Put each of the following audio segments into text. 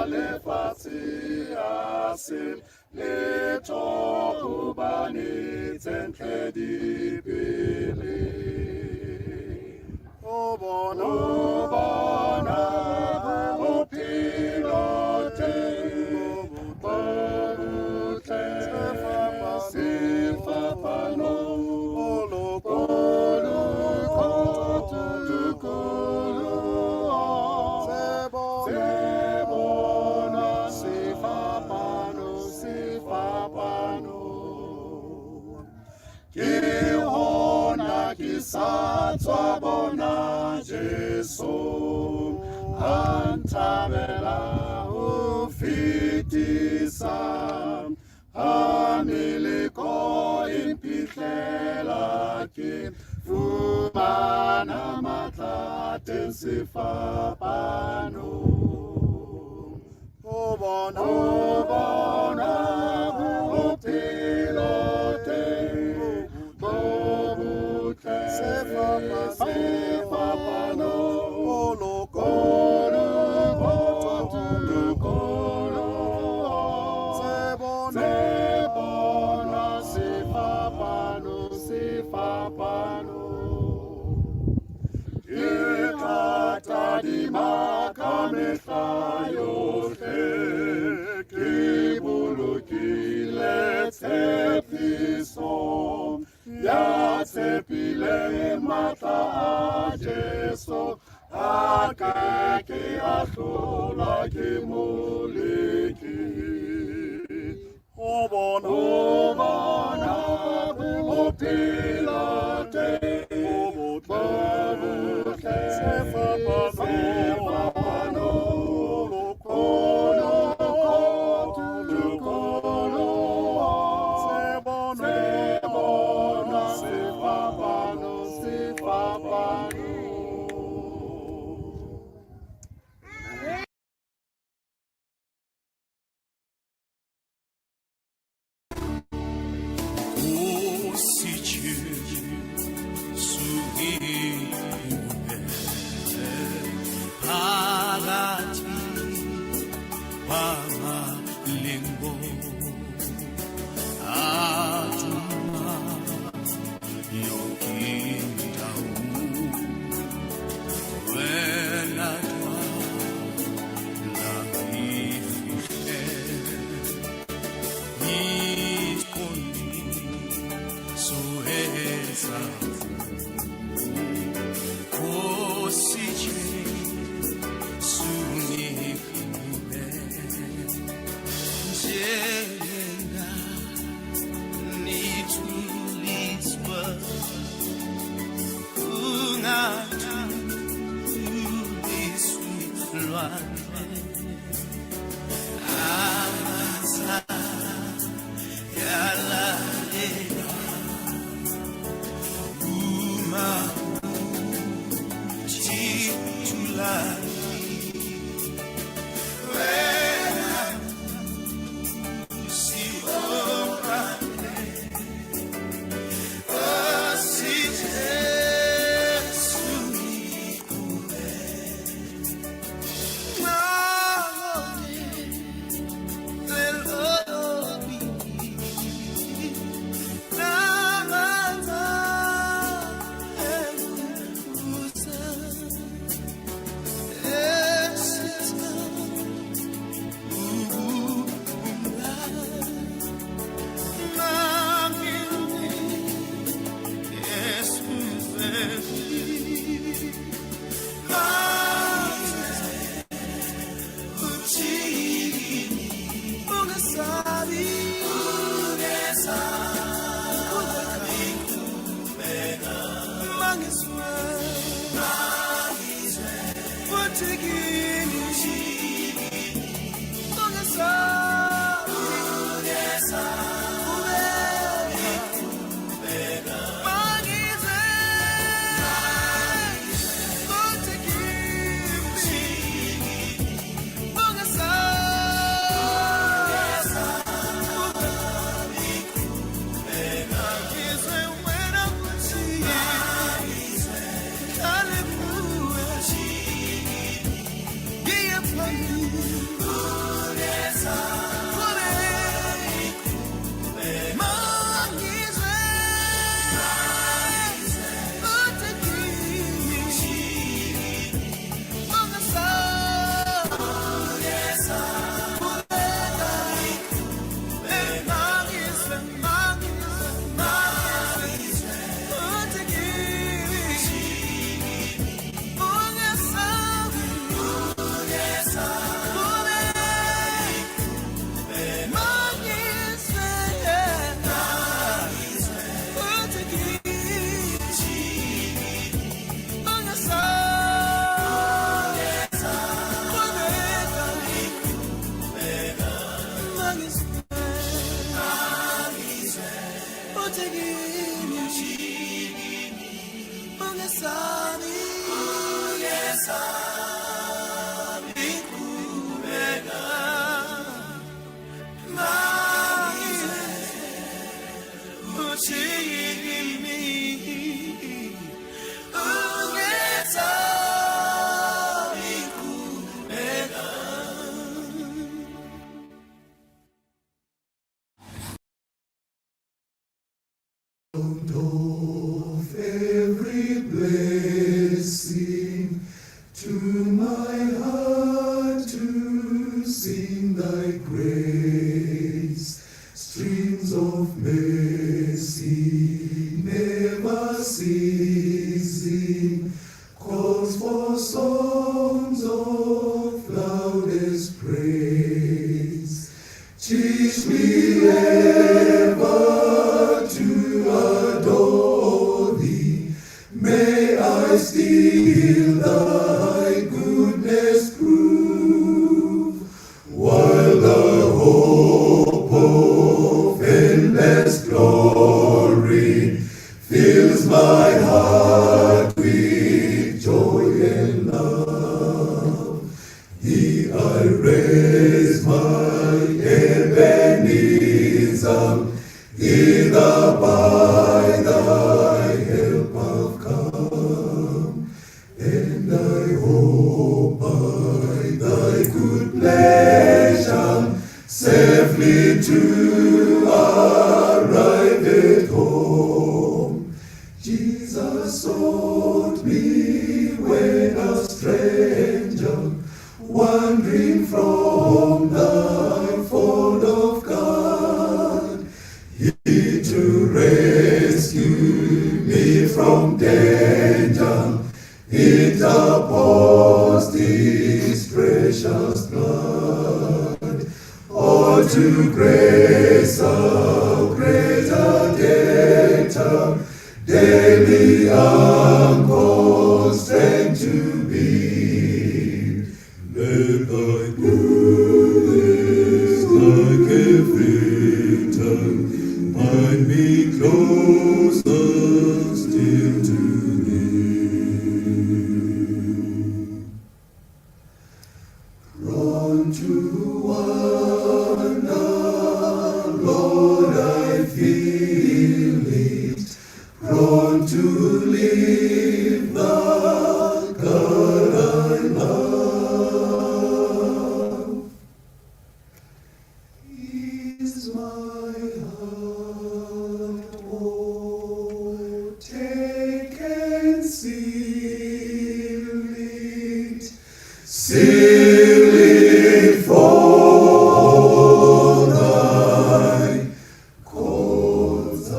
lefatshe a se letho hobane tsentle di pele. O bona bophelo teng bo botle sefapano sa tswa bona Jesu antabela ho fitisa ha meleko impihlela ke fumana matla teng sefapano. O bona bophelo teng bo botle sefapano sefapano e tla tadima ka mehla yohle ke bolokile tshepiso ya tshepile matla a Jesu a ke a hlola ke moleki. O bona bophelo teng bo botle sefapano sing thy grace, streams of mercy never ceasing, calls for songs of loudest praise. Teach me ever to adore thee, may I still thy goodness prove, while the hope of endless glory fills my heart with joy and love. Here I raise my Ebenezer, hither by thy help I've come, and I hope by thy good pleasure safely to arrive at home. Jesus sought me when a stranger, wandering from the fold of God, he to rescue me from danger, interposed his precious blood. All to grace how great a debtor, daily I'm constrained to be. Let thy goodness, like a friend, bind me closer still to thee. Prone to wander, Lord, I feel it, prone to leave the God I love. Is my heart, oh, take and seal it for thy cause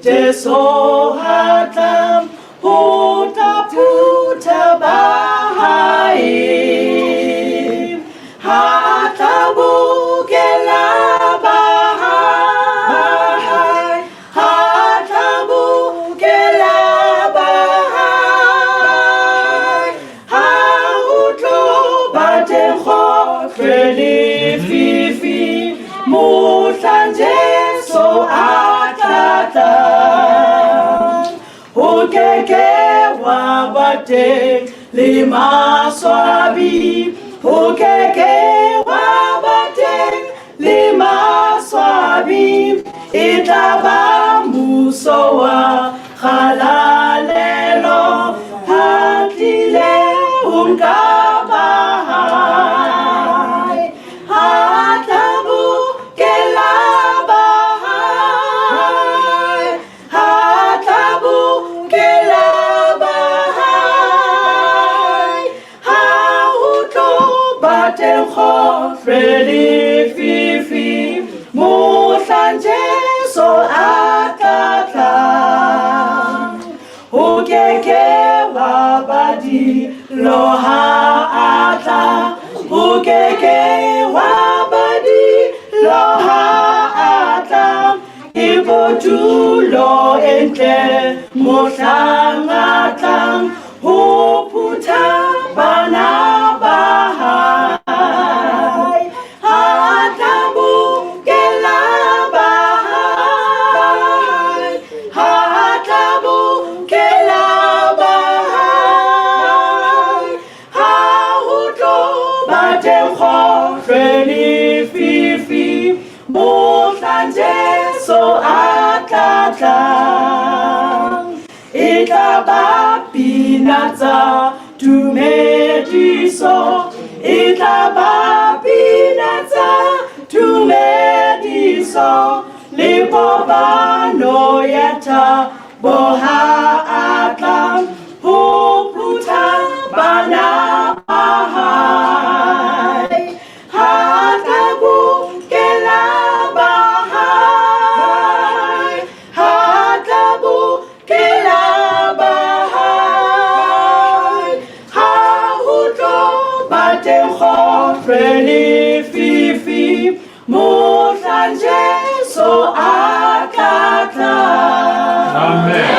Jesohatlam puta bahai hatabukela bahai hatabukela bahai hautlo batenho fifi mutlanje so atata ukeke wabate lima swabi ukeke wabate lima swabi itaba musowa halalelo hatile unkabahai hatabu kelabahai hatabu kelabahai hauto batenho fredi fifi mutlanje so atata ukeke wabadi loha ata ukeke wabadi loha ata ibotulo entle mohlangatlang huputa bana bahai hatabu kelabahai hatabu kelabahai hauto batenho freni fifi mutlanje so atata tlang e tla ba pina tsa tumediso e tla ba pina tsa tumediso le bobano ya thabo ha a tlang ho phutha bana ba hae ha tla bokela ba hae ha tla bokela ba hae ha ho tlo ba teng kgofre le fifi mohlang Jesu a tla tla. Amen.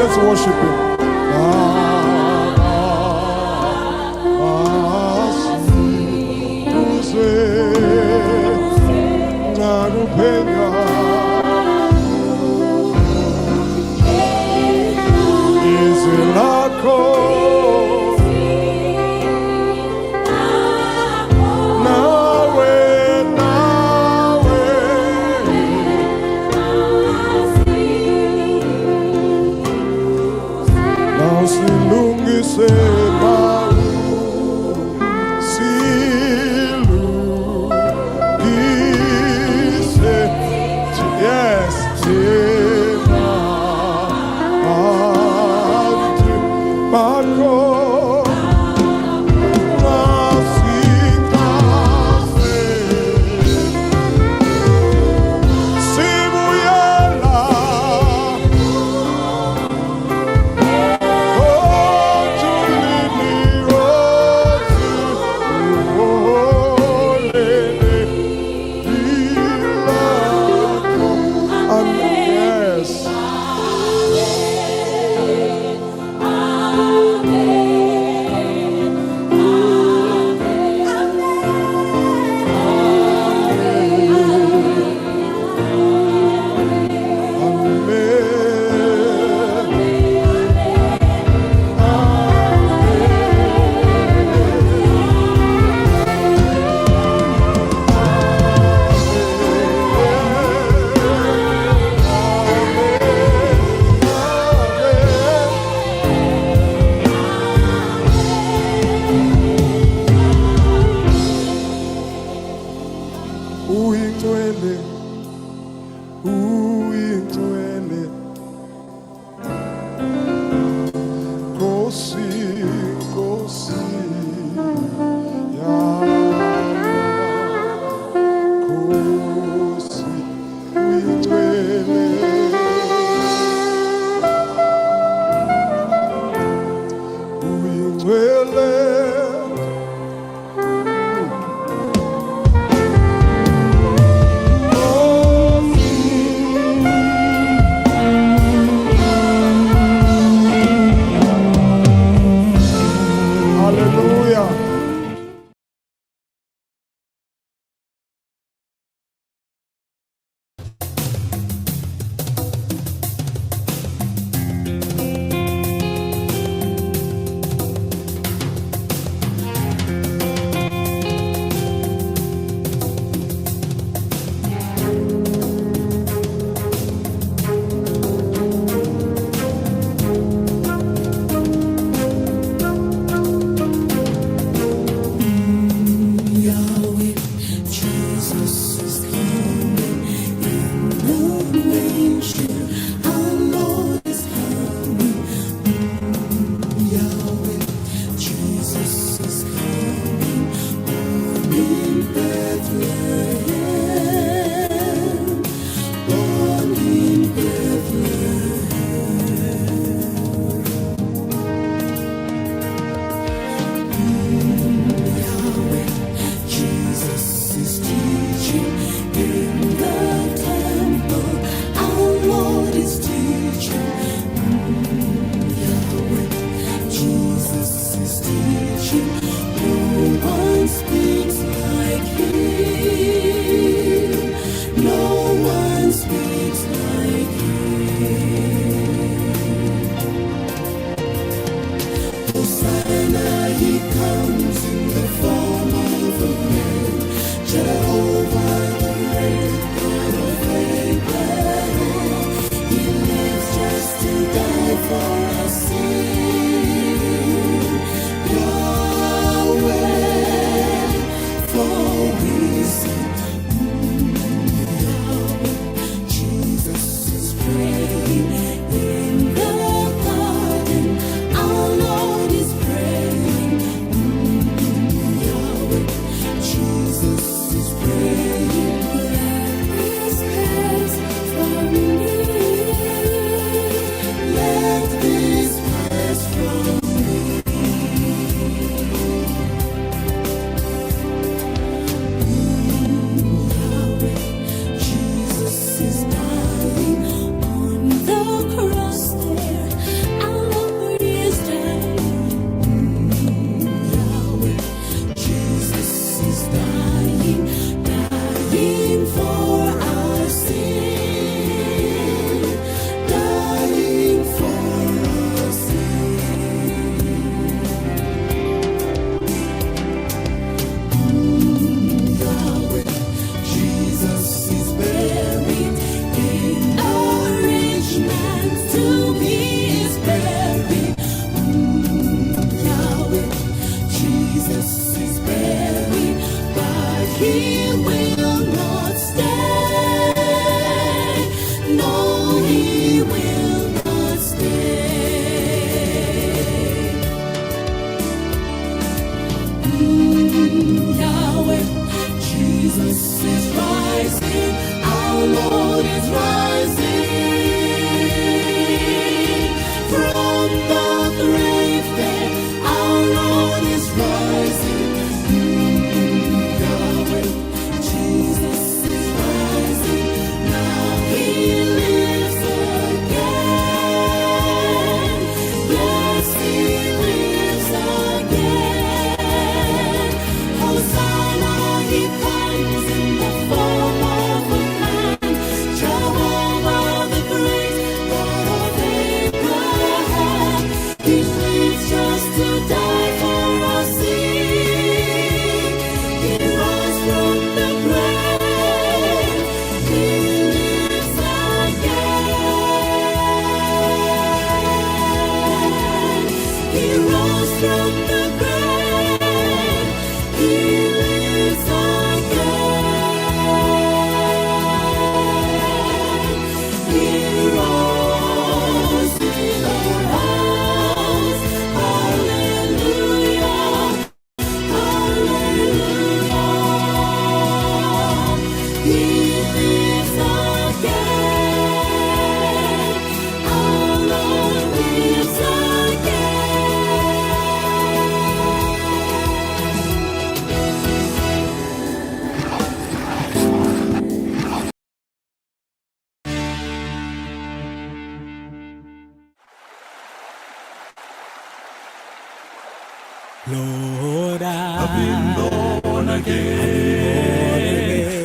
Let's worship Him. Lord, I've been born again.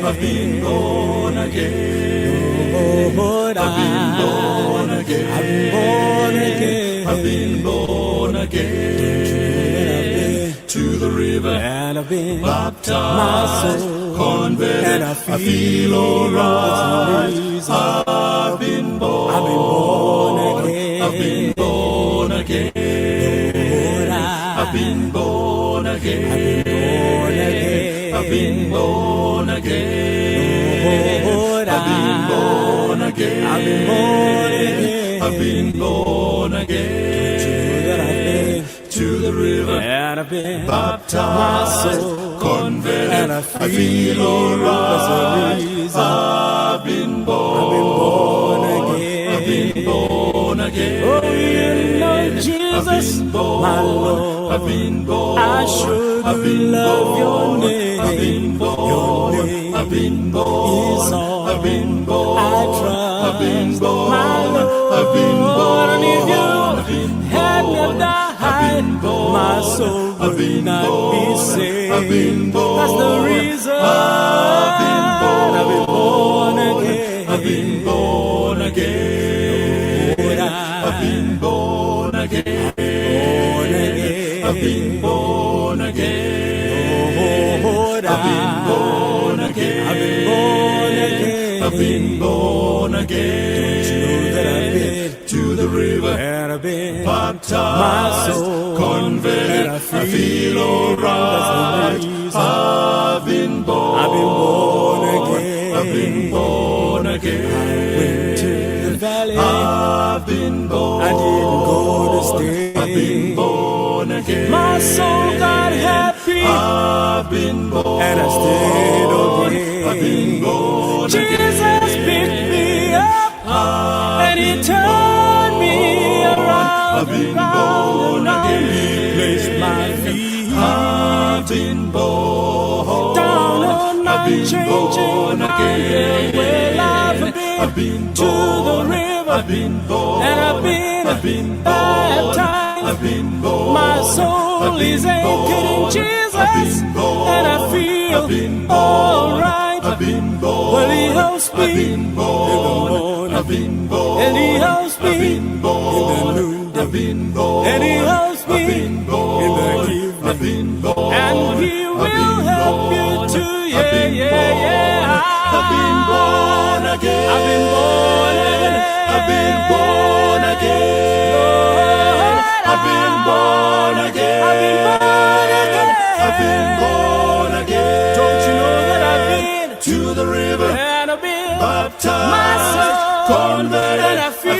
I've been born again. Lord, I've been born again. I've been born again. I've been born again. To the river, and I've been baptized, my soul converted, and I feel alright. I've been born again. I've been born again. Lord, I've been born again. I've been born again. Lord, I've been born again. I've been born again. I've been born again. To the river, and I've been baptized, my soul converted, and I feel alright. I've been born again. I've been born again. Oh, you know Jesus, my Lord. I've been born. I sure do love your name. I've been born. Your name I've been born. Is all I've been born. I trust. I've been born. My Lord. I've been born. And if you had not died, my soul would not be saved. I've been born. That's the reason. I've been born again. I've been born again. Lord, I've been born again. I've been born again. Lord, I've been born again. I've been born again. I've been born again. Don't you know that I've been to the river, and I've been baptized, my soul converted, I feel alright. I've been born again. I've been born again. I went to the valley. I've been born. I didn't go to stay. I've been born again. My soul got happy. I've been born. And I stayed okay. I've been born again. Jesus picked me up. And he turned me around. I've been born again. He placed my feet. I've been born. Down on my changing again. Well, I've been to the river. I've been born. And I've been baptized. I've been born. My soul is anchored in Jesus. And I feel alright. I've been born. Well, he helps me in the morning. I've been born. And he helps me in the noon. I've been born. And he helps me in the evening. I've been born. And he will help you too. Yeah, yeah, yeah. I've been born again. I've been born again. I've been born again. I've been born again. I've been born again. I've been born again. Don't you know that I've been to the river, and I've been baptized, my soul converted, and I feel